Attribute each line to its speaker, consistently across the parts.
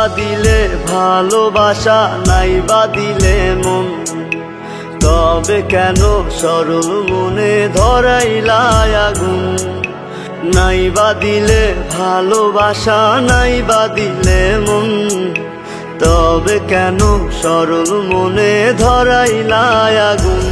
Speaker 1: বা দিলে ভালোবাসা, নাই বা দিলে মন, তবে কেন সরল মনে ধরাইলা আগুন? নাই বা দিলে ভালোবাসা, নাই বা দিলে মন, তবে কেন সরল মনে ধরাইলা আগুন?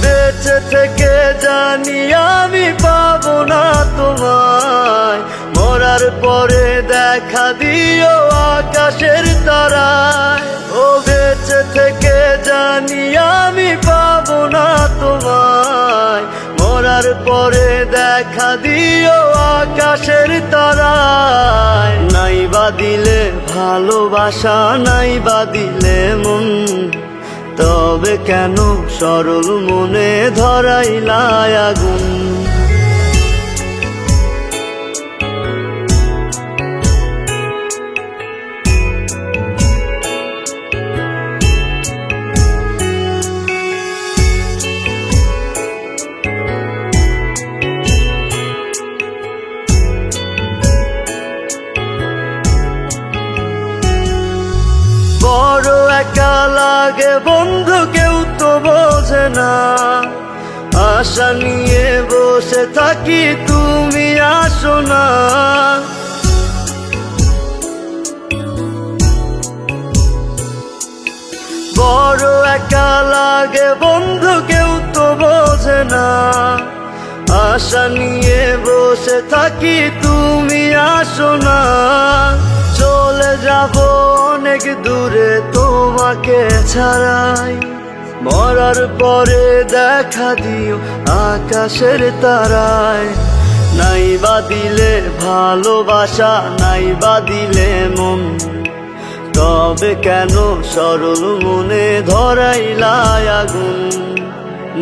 Speaker 1: বেঁচে থেকে জানি আমি পাবো না তোমায়, মরার পরে দেখা দিও আকাশের তারায়। ও বেঁচে থেকে জানি আমি পাবো না তোমায়, মরার পরে দেখা দিও আকাশের তারায়। নাই বা দিলে ভালোবাসা, নাই বা দিলে মন, তবে কেন সরল মনে ধরাইলা আগুন? বড় একা লাগে বন্ধু, কেউ তো বোঝে না। আশা নিয়ে বসে থাকি, তুমি আসো না। বড় একা লাগে বন্ধু, কেউ তো বোঝে না। আশা নিয়ে বসে থাকি, তুমি আসো না। চলে যাব অনেক দূরে তোমাকে ছাড়াই, মরার পরে দেখা দিও আকাশের তারায়। নাই বা দিলে ভালোবাসা, নাই বা দিলে মন, তবে কেন সরল মনে ধরাইলা আগুন?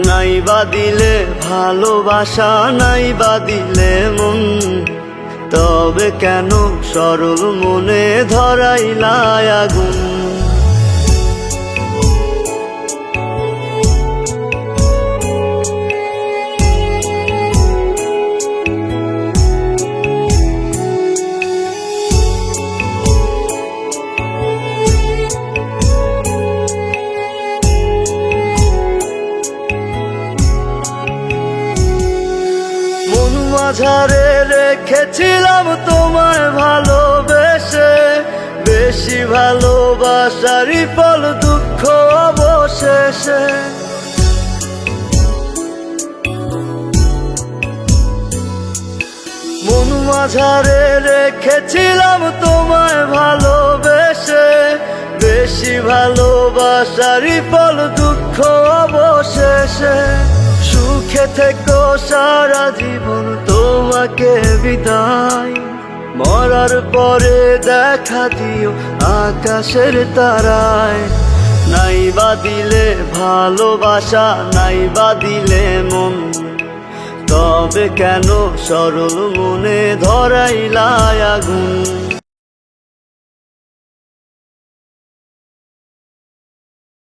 Speaker 1: নাই বা দিলে ভালোবাসা, নাই বা দিলে মন, তবে কেন সরল মনে ধরাইলা আগুন? মাঝারে রেখেছিলাম তোমায় ভালোবেসে, বেশি ভালোবাসারই ফল দুঃখ অবশেষে। মন মাঝারে রেখেছিলাম তোমায় ভালোবেসে, বেশি ভালোবাসারই ফল দুঃখ অবশেষে। সুখে থেকো সারা জীবন, তোমাকে বিদায়, মরার পরে দেখা দিও আকাশের তারায়। নাই বা দিলে ভালোবাসা, নাই বা দিলে মন, তবে কেন সরল মনে ধরাইলা আগুন?